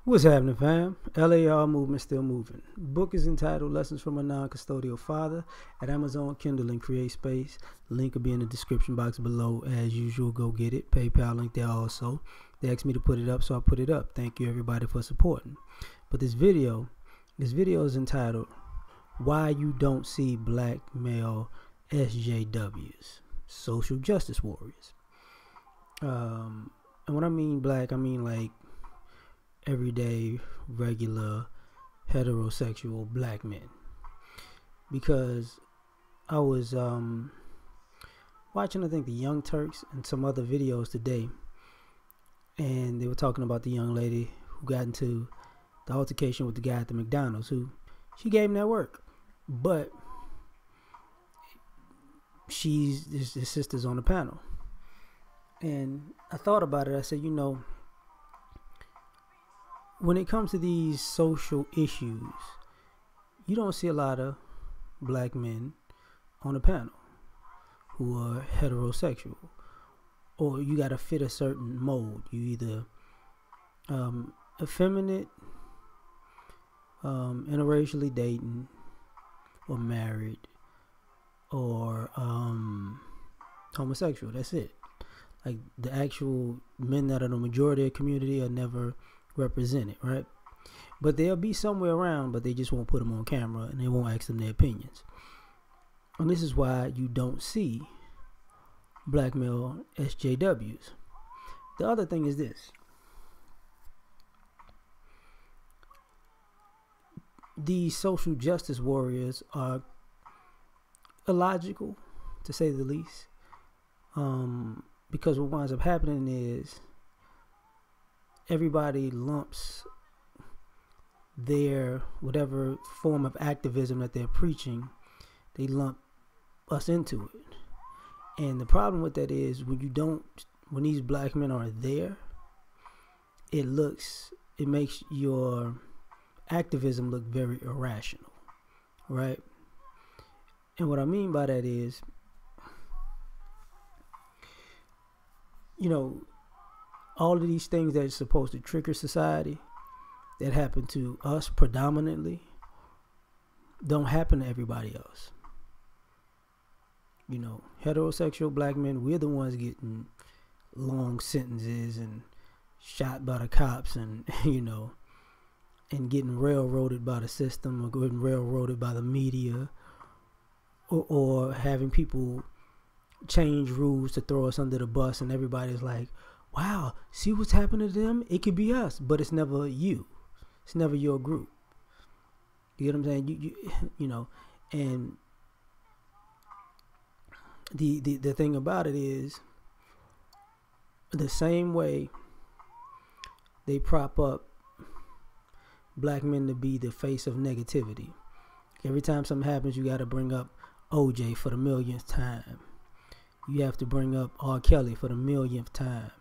What's happening, fam? L.A.R. movement still moving. Book is entitled Lessons from a Non-Custodial Father at Amazon, Kindle, and Create Space. Link will be in the description box below. As usual, go get it. PayPal link there also. They asked me to put it up, so I put it up. Thank you, everybody, for supporting. But this video is entitled Why You Don't See Black Male SJWs, Social Justice Warriors. And when I mean black, I mean like everyday, regular, heterosexual black men. Because I was watching, I think, the Young Turks and some other videos today, and they were talking about the young lady who got into the altercation with the guy at the McDonald's, who she gave him that work, but she's his sister's on the panel. And I thought about it. I said, when it comes to these social issues, you don't see a lot of black men on the panel who are heterosexual, or you got to fit a certain mold. You either effeminate, interracially dating, or married, or homosexual. That's it. Like, the actual men that are the majority of the community are never represented, right? But they'll be somewhere around, but they just won't put them on camera, and they won't ask them their opinions. And this is why you don't see black male SJWs. The other thing is this: these social justice warriors are illogical, to say the least, because what winds up happening is everybody lumps their whatever form of activism that they're preaching, they lump us into it. And the problem with that is when these black men aren't there, it makes your activism look very irrational, right? And what I mean by that is, all of these things that are supposed to trigger society that happen to us predominantly don't happen to everybody else. Heterosexual black men, we're the ones getting long sentences and shot by the cops, and and getting railroaded by the system, or getting railroaded by the media, or having people change rules to throw us under the bus, and everybody's like, wow, see what's happening to them? It could be us, but it's never you. It's never your group. You get what I'm saying? And the thing about it is, the same way they prop up black men to be the face of negativity. Every time something happens, you got to bring up OJ for the millionth time. You have to bring up R. Kelly for the millionth time.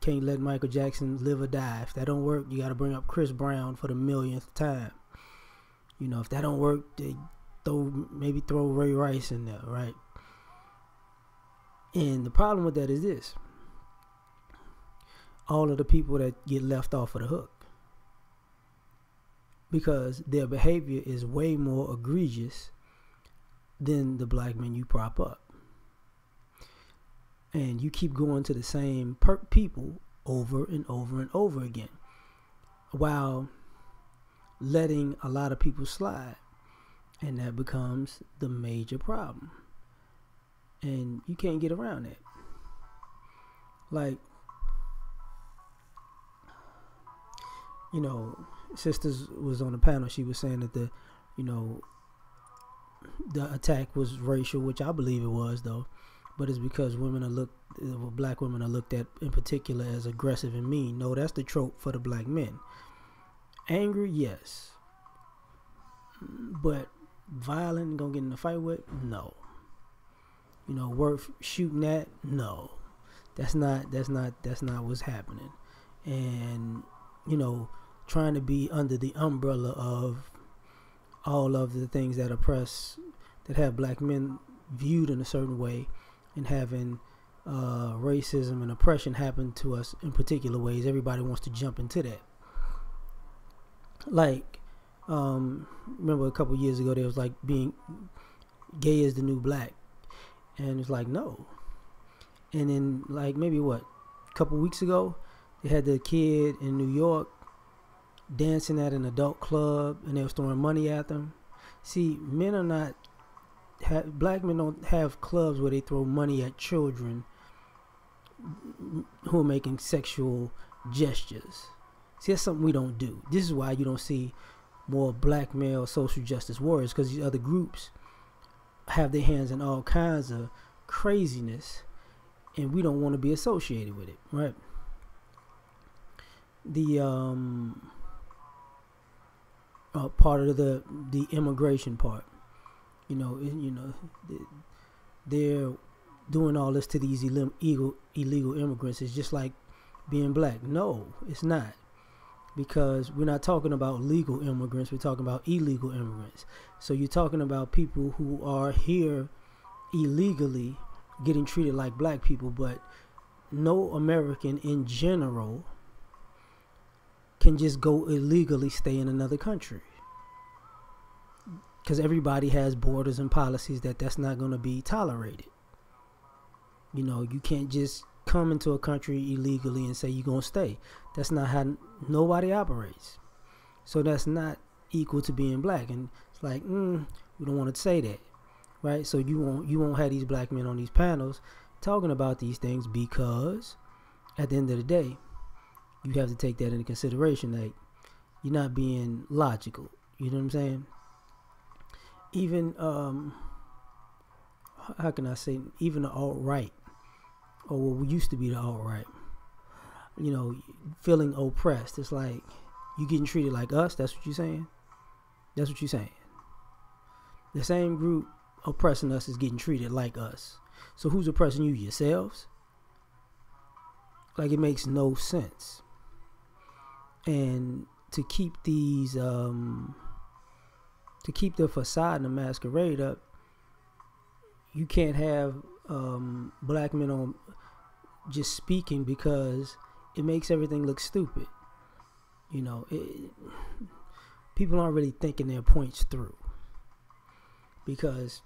Can't let Michael Jackson live or die. If that don't work, you got to bring up Chris Brown for the millionth time. If that don't work, they throw Ray Rice in there, right? And the problem with that is this: all of the people that get left off of the hook, because their behavior is way more egregious than the black men you prop up. And you keep going to the same people over and over and over again, while letting a lot of people slide. And that becomes the major problem. And you can't get around that. Like, Sisters was on the panel. She was saying that the attack was racial, which I believe it was, though. But it's because black women are looked at in particular as aggressive and mean. No, that's the trope for the black men. Angry, yes. But violent and gonna get in a fight with? No. Worth shooting at? No. That's not what's happening. And, trying to be under the umbrella of all of the things that oppress, that have black men viewed in a certain way, and having racism and oppression happen to us in particular ways, everybody wants to jump into that. Like, remember a couple years ago, there was like being gay is the new black, and it's like, no. And then like maybe a couple weeks ago, they had the kid in New York dancing at an adult club, and they was throwing money at them. See, black men don't have clubs where they throw money at children who are making sexual gestures. See, that's something we don't do. This is why you don't see more black male social justice warriors, because these other groups have their hands in all kinds of craziness, and we don't want to be associated with it, right? The part of the immigration part, they're doing all this to these illegal immigrants. It's just like being black. No, it's not, because we're not talking about legal immigrants. We're talking about illegal immigrants. So you're talking about people who are here illegally getting treated like black people, but no American in general can just go illegally stay in another country, because everybody has borders and policies that's not going to be tolerated. You can't just come into a country illegally and say you're going to stay. That's not how nobody operates. So that's not equal to being black. And it's like, we don't want to say that, right? So you won't have these black men on these panels talking about these things, because at the end of the day, you have to take that into consideration. Like, you're not being logical. You know what I'm saying? Even, how can I say, even the alt-right, or what used to be the alt-right, feeling oppressed. It's like, you getting treated like us? That's what you're saying? That's what you're saying. The same group oppressing us is getting treated like us. So who's oppressing you? Yourselves? Like, it makes no sense. And to keep these, to keep the facade and the masquerade up, you can't have black men on just speaking, because it makes everything look stupid. People aren't really thinking their points through, because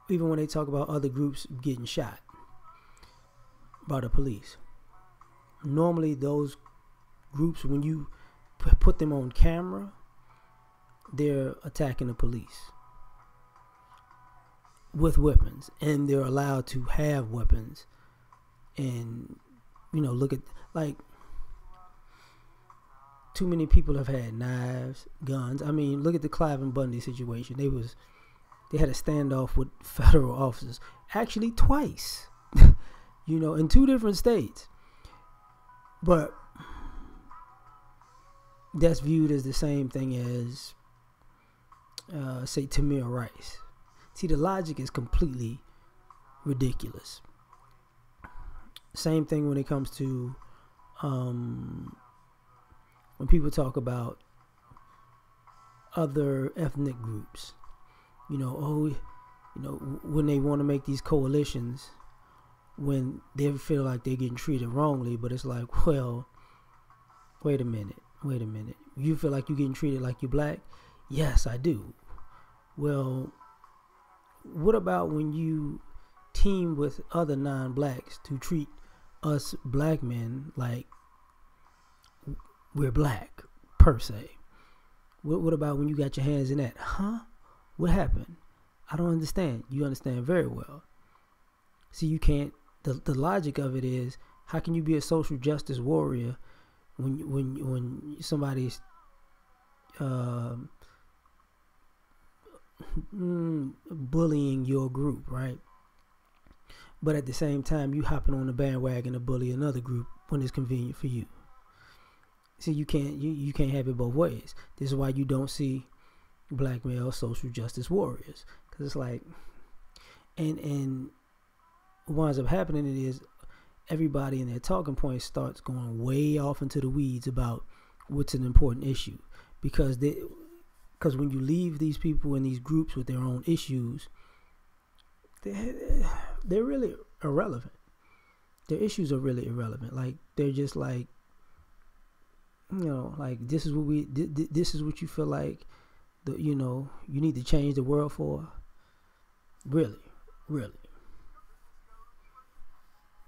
even when they talk about other groups getting shot by the police, normally those groups, when you put them on camera, they're attacking the police with weapons, and they're allowed to have weapons. And look at, like, too many people have had knives, guns. I mean, look at the Clive and Bundy situation. They had a standoff with federal officers, actually twice, in 2 different states. But that's viewed as the same thing as, say, Tamir Rice. See, the logic is completely ridiculous. Same thing when it comes to when people talk about other ethnic groups. When they want to make these coalitions, when they feel like they're getting treated wrongly, but it's like, well, wait a minute. You feel like you're getting treated like you're black? Yes, I do. Well, what about when you team with other non-blacks to treat us black men like we're black, per se? What about when you got your hands in that? Huh? What happened? I don't understand. You understand very well. See, you can't. The logic of it is, how can you be a social justice warrior when somebody's bullying your group, right? But at the same time, you hopping on the bandwagon to bully another group when it's convenient for you. See, you can't have it both ways. This is why you don't see black male social justice warriors, because it's like, and what winds up happening is everybody in their talking points starts going way off into the weeds about what's an important issue, because when you leave these people in these groups with their own issues, they're really irrelevant. Their issues are really irrelevant. Like, they're just like, you know, like, this is what this is what you feel like, you know, you need to change the world for. Really.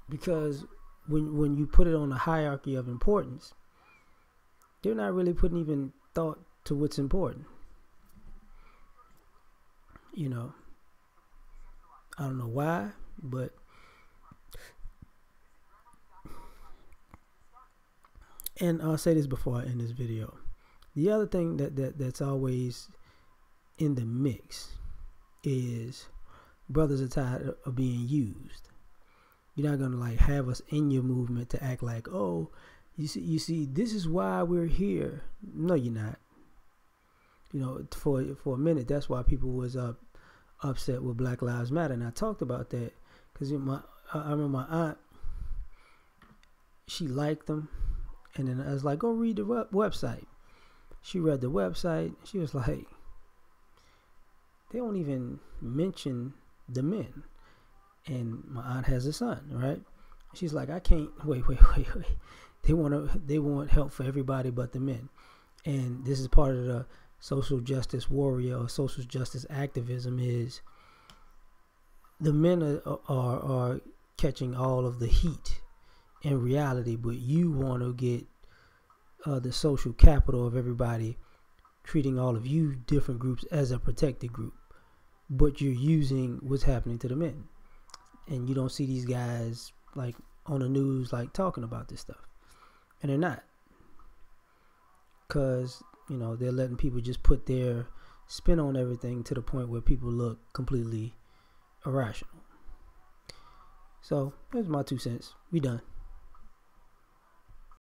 Because when you put it on a hierarchy of importance, they're not really putting even thought to what's important. You know, I don't know why, but and I'll say this before I end this video. The other thing that's always in the mix is brothers are tired of being used. You're not gonna like have us in your movement to act like, oh, you see, this is why we're here. No, you're not. You know, for a minute, that's why people was upset with Black Lives Matter, and I talked about that because I remember my aunt, she liked them, and then I was like, go read the website. She read the website. She was like, they don't even mention the men. And my aunt has a son, right? She's like, I can't wait. They want help for everybody but the men. And this is part of the social justice warrior or social justice activism is the men are catching all of the heat in reality, but you want to get the social capital of everybody, treating all of you different groups as a protected group, but you're using what's happening to the men, and you don't see these guys like on the news like talking about this stuff, and they're not, because you know they're letting people just put their spin on everything to the point where people look completely irrational. So there's my 2 cents. We done.